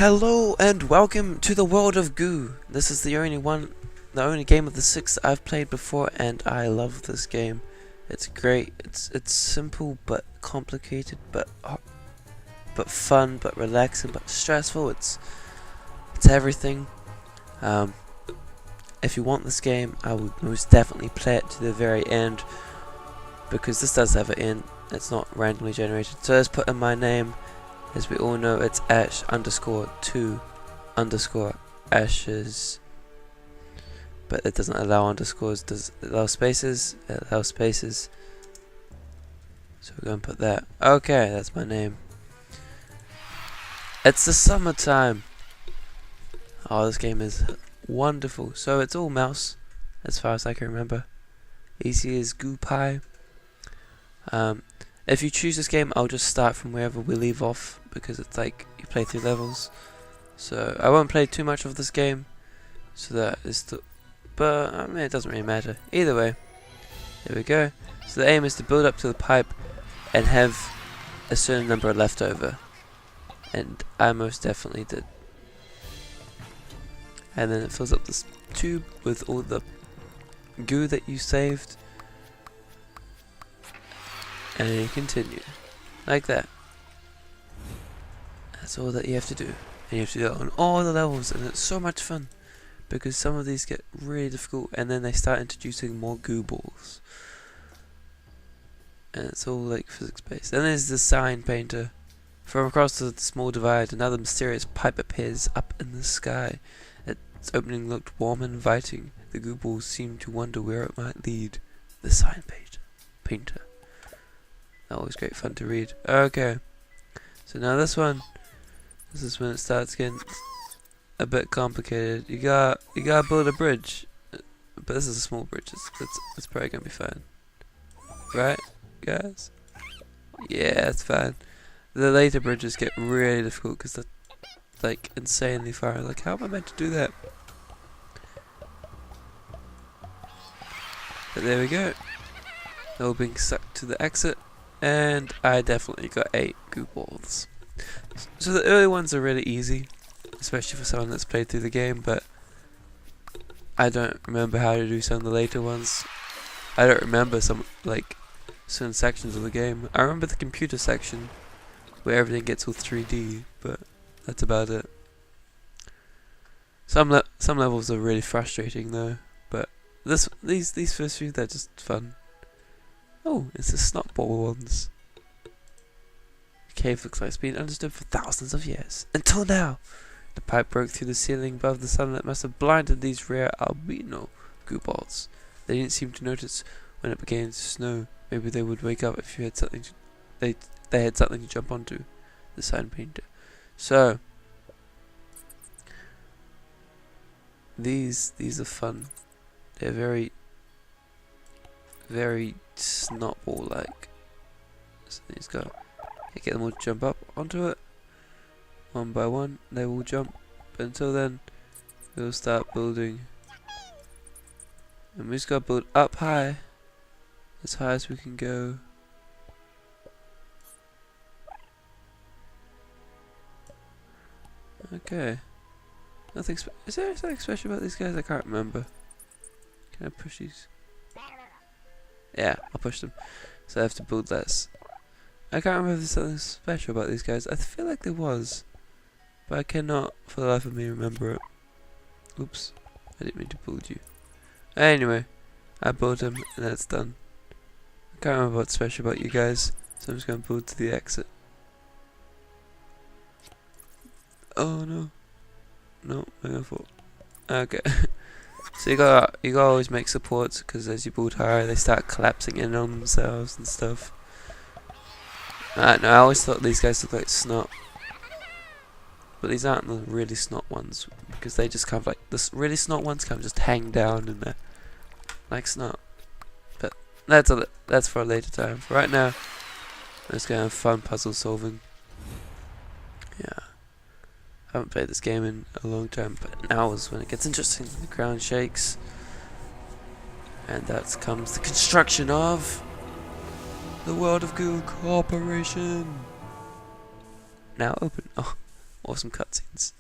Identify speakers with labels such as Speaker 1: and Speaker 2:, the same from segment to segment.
Speaker 1: Hello and welcome to the world of Goo. This is the only game of the 6 I've played before, and I love this game. It's great. It's simple but complicated, but fun, but relaxing, but stressful. It's everything. If you want this game, I would most definitely play it to the very end, because this does have an end. It's not randomly generated. So let's put in my name. As we all know, it's Ash_2_ashes, but it doesn't allow underscores. Does it allow spaces? It allows spaces. So we're going to put that. Okay, that's my name. It's the summertime. Oh, this game is wonderful. So it's all mouse, as far as I can remember. Easy as Goo Pie. If you choose this game, I'll just start from wherever we leave off, because it's like you play through levels. So I won't play too much of this game, so that is but I mean, it doesn't really matter. Either way, there we go. So the aim is to build up to the pipe and have a certain number left over, and I most definitely did. And then it fills up this tube with all the goo that you saved. And then you continue, like that. That's all that you have to do. And you have to do it on all the levels, and it's so much fun. Because some of these get really difficult, and then they start introducing more goo balls. And it's all like physics based. Then there's the sign painter. From across the small divide, another mysterious pipe appears up in the sky. Its opening looked warm and inviting. The goo balls seemed to wonder where it might lead. The sign painter. Always great fun to read. Okay, so now this is when it starts getting a bit complicated. You gotta build a bridge, but this is a small bridge. It's probably gonna be fine, right, guys? Yeah, it's fine. The later bridges get really difficult because they're like insanely far. Like, how am I meant to do that? But there we go. They're all being sucked to the exit. And I definitely got 8 goo balls. So the early ones are really easy, especially for someone that's played through the game, but I don't remember how to do some of the later ones. I don't remember some, like, certain sections of the game. I remember the computer section, where everything gets all 3D, but that's about it. Some levels are really frustrating though, but these first few, they're just fun. Oh, it's the snotball ones. The cave looks like it's been understood for thousands of years. Until now! The pipe broke through the ceiling above the sun that must have blinded these rare albino goo balls. They didn't seem to notice when it began to snow. Maybe they would wake up if you had something to, they had something to jump onto. The sign painter. So these are fun. They're very snotball like. So these go. Get them all to jump up onto it. One by one, they will jump. But until then, we'll start building. And we just gotta build up high. As high as we can go. Okay. Nothing is there something special about these guys? I can't remember. Can I push these? Yeah, I'll push them. So I have to build less. I can't remember if there's something special about these guys. I feel like there was, but I cannot for the life of me remember it. Oops, I didn't mean to build you. Anyway, I built him and that's done. I can't remember what's special about you guys, so I'm just going to build to the exit. Oh no. No, my fault. Okay. So you gotta always make supports, because as you build higher, they start collapsing in on themselves and stuff. No, I always thought these guys look like snot, but these aren't the really snot ones, because they just kind of like really snot ones kind of just hang down and they're like snot. But that's for a later time. For right now, I'm just gonna have fun puzzle solving. Yeah. I haven't played this game in a long time, but now is when it gets interesting. The ground shakes, and that comes the construction of the World of Goo Corporation. Now open. Oh, awesome cutscenes.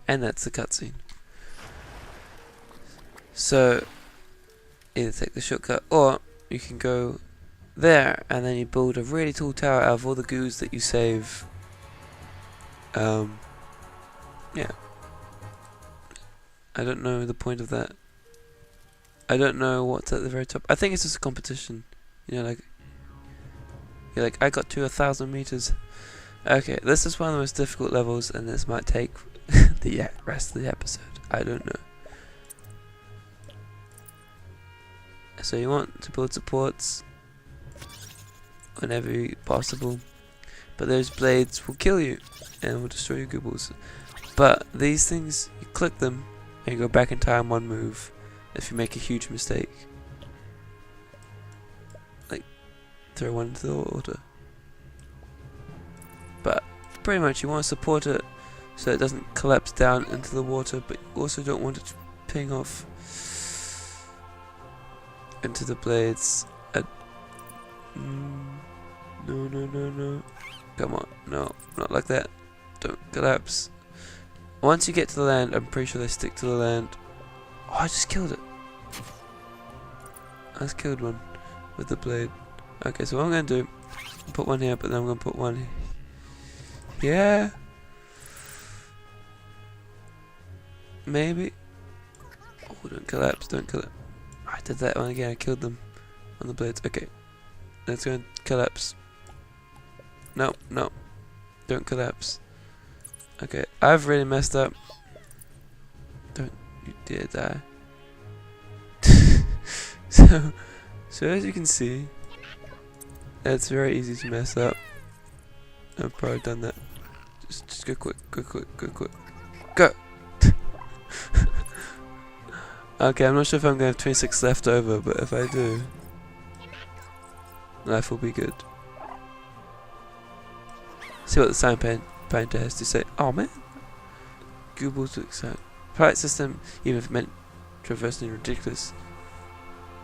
Speaker 1: And that's the cutscene. So either take the shortcut or you can go there and then you build a really tall tower out of all the goos that you save. Yeah. I don't know the point of that. I don't know what's at the very top. I think it's just a competition. You know, like you're like, I got to 1,000 meters. Okay, this is one of the most difficult levels, and this might take the rest of the episode. I don't know. So you want to build supports whenever possible, but those blades will kill you and will destroy your goobles. But these things, you click them and you go back in time one move if you make a huge mistake. Like throw one into the water. But pretty much you want to support it so it doesn't collapse down into the water, but you also don't want it to ping off into the blades. No. Come on, no, not like that. Don't collapse. Once you get to the land, I'm pretty sure they stick to the land. Oh, I just killed it. I just killed one with the blade. Okay, so what I'm going to do, put one here, but then I'm going to put one here. Maybe. Oh, don't collapse, don't collapse. I did that one again, I killed them on the blades. Okay, let's go and collapse. No, don't collapse. Okay, I've really messed up. Don't you dare die. So as you can see, it's very easy to mess up. I've probably done that. Just go quick. Go! Okay, I'm not sure if I'm going to have 26 left over, but if I do, life will be good. See what the sign painter has to say. Oh man! Goobles look sad. Pilot system, even if meant traversing ridiculous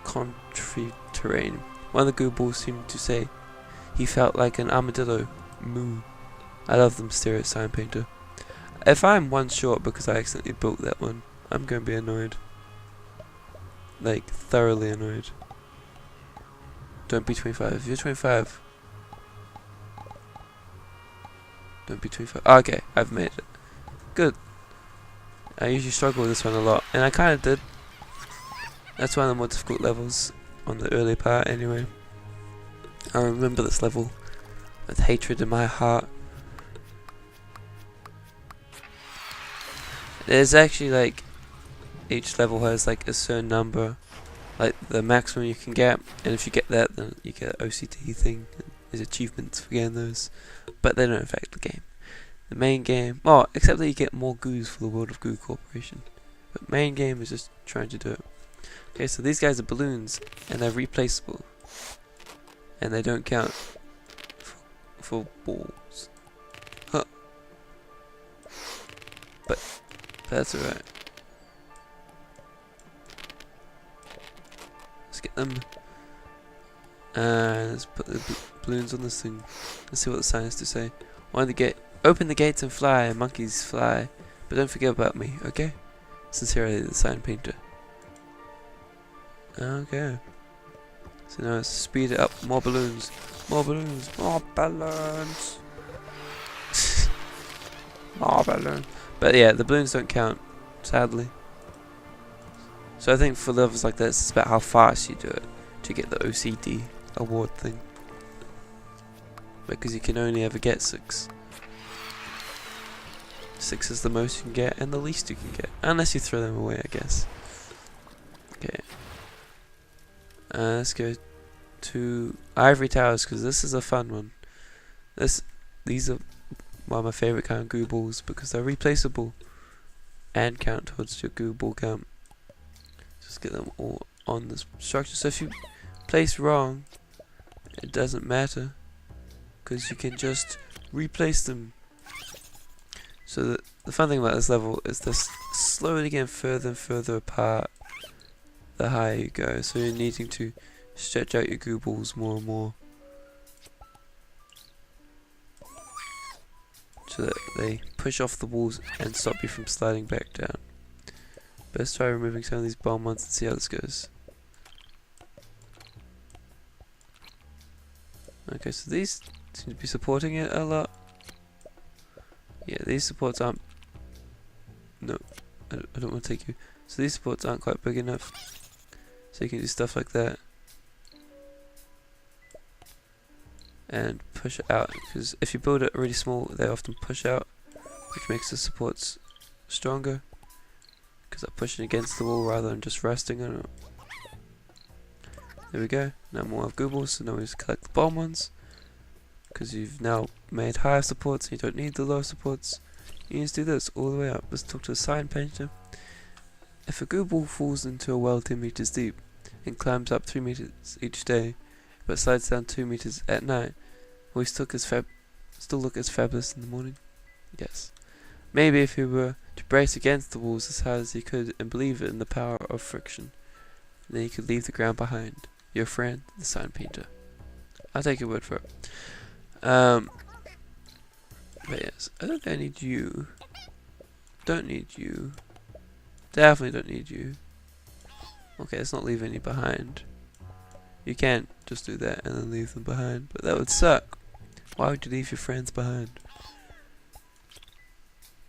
Speaker 1: country terrain. One of the Goobles seemed to say he felt like an armadillo. Moo. I love the mysterious sign painter. If I'm one short because I accidentally built that one, I'm going to be annoyed. Like, thoroughly annoyed. Don't be 25. If you're 25, don't be 25. Oh, okay, I've made it. Good. I usually struggle with this one a lot, and I kind of did. That's one of the more difficult levels on the early part anyway. I remember this level with hatred in my heart. There's actually like, each level has like a certain number, like the maximum you can get, and if you get that then you get an OCT thing. There's achievements for getting those, but they don't affect the game. The main game, well, except that you get more goos for the World of Goo Corporation, but main game is just trying to do it. Okay, so these guys are balloons, and they're replaceable, and they don't count for balls. Huh. But that's alright. Let's get them. And let's put the balloons on this thing. Let's see what the sign has to say. Open the gates and fly, monkeys fly. But don't forget about me, okay? Sincerely, the sign painter. Okay. So now let's speed it up. More balloons. More balloons. More balloons. More balloons. But yeah, the balloons don't count, sadly. So I think for levels like this, it's about how fast you do it to get the OCD award thing. Because you can only ever get 6. 6 is the most you can get and the least you can get. Unless you throw them away, I guess. Okay. Let's go to Ivory Towers, because this is a fun one. These are one of my favourite kind of goo balls because they're replaceable and count towards your goo ball count. Just get them all on the structure. So if you place wrong, it doesn't matter because you can just replace them. So the fun thing about this level is this slowly getting further and further apart the higher you go. So you're needing to stretch out your goo balls more and more, so that they push off the walls and stop you from sliding back down. But let's try removing some of these bomb ones and see how this goes. Okay, so these seem to be supporting it a lot. Yeah, these supports aren't... No, I don't want to take you. So these supports aren't quite big enough. So you can do stuff like that. And push it out, because if you build it really small, they often push out, which makes the supports stronger, because they're pushing against the wall rather than just resting on it. There we go. Now more of Google, so now we just collect the bomb ones, because you've now made higher supports and you don't need the lower supports. You just do this all the way up. Let's talk to the sign painter. If a Google falls into a well 10 meters deep and climbs up 3 meters each day, but slides down 2 meters at night, will he still look as fabulous in the morning? Yes. Maybe if he were to brace against the walls as hard as he could and believe in the power of friction, then he could leave the ground behind. Your friend, the sign painter. I'll take your word for it. But yes, I don't think I need you. Don't need you. Definitely don't need you. Okay, let's not leave any behind. You can't just do that and then leave them behind, but that would suck. Why would you leave your friends behind?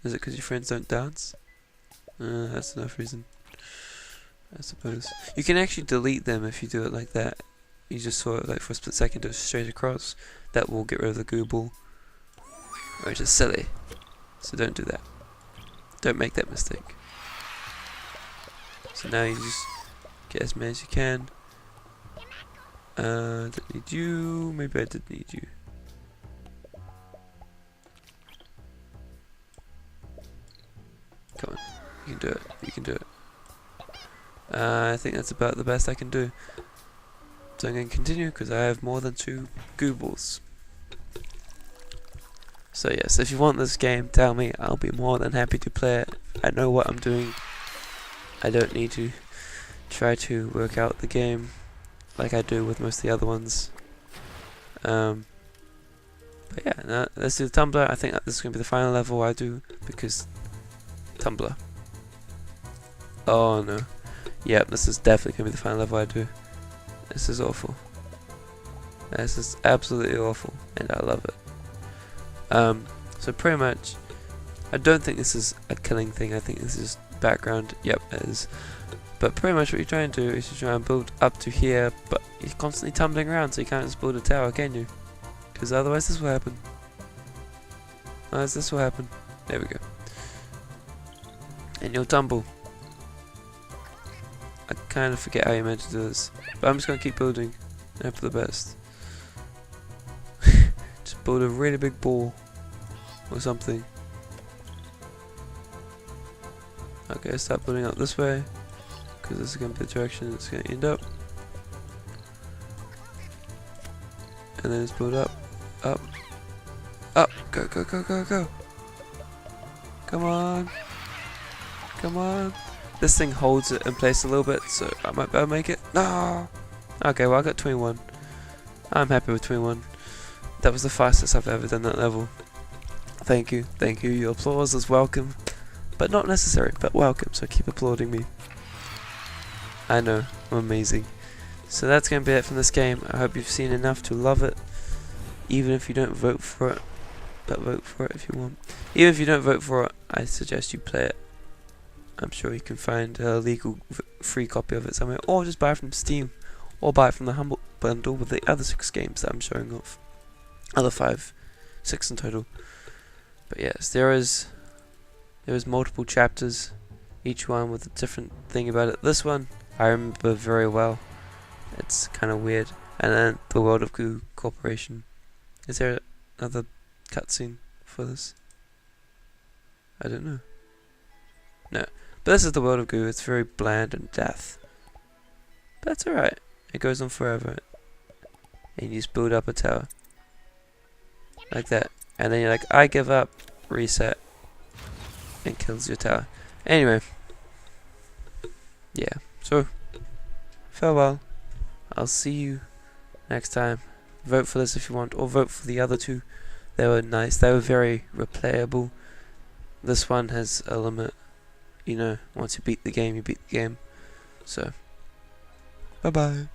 Speaker 1: Is it because your friends don't dance? That's enough reason, I suppose. You can actually delete them if you do it like that. You just sort of, like, for a split second, do it straight across. That will get rid of the goo ball, which is silly. So don't do that. Don't make that mistake. So now you just get as many as you can. Don't need you. Maybe I did need you. Come on, you can do it. You can do it. I think that's about the best I can do. So I'm going to continue because I have more than 2 goo balls. So yes, if you want this game, tell me. I'll be more than happy to play it. I know what I'm doing. I don't need to try to work out the game like I do with most of the other ones. But yeah, now let's do the tumbler. I think that this is going to be the final level I do, because tumbler. Oh no. Yep, this is definitely going to be the final level I do. This is awful. This is absolutely awful, and I love it. So pretty much, I don't think this is a killing thing. I think this is background. Yep, it is. But pretty much what you're trying to do is you try and build up to here, but you're constantly tumbling around, so you can't just build a tower, can you? Because otherwise this will happen. Otherwise this will happen. There we go. And you'll tumble. I kind of forget how you meant to do this, but I'm just going to keep building and hope for the best. Just build a really big ball or something. Okay, start building up this way, because this is going to be the direction it's going to end up. And then just build up, up, up, go, go, go, go, go. Come on. Come on. This thing holds it in place a little bit, so I might be able to make it. No! Okay, well I got 21. I'm happy with 21. That was the fastest I've ever done that level. Thank you, thank you. Your applause is welcome. But not necessary, but welcome, so keep applauding me. I know, I'm amazing. So that's going to be it from this game. I hope you've seen enough to love it. Even if you don't vote for it. But vote for it if you want. Even if you don't vote for it, I suggest you play it. I'm sure you can find a legal free copy of it somewhere, or just buy it from Steam, or buy it from the Humble Bundle with the other 6 games that I'm showing off. Other 5, 6 in total. But yes, there is multiple chapters, each one with a different thing about it. This one I remember very well. It's kind of weird. And then the World of Goo Corporation. Is there another cutscene for this? I don't know. No. But this is the World of Goo. It's very bland and death. But that's alright. It goes on forever. And you just build up a tower. Like that. And then you're like, I give up. Reset. And kills your tower. Anyway. yeah, so farewell. I'll see you next time. Vote for this if you want, or vote for the other two. They were nice. They were very replayable. This one has a limit. You know, once you beat the game, you beat the game. So, bye bye.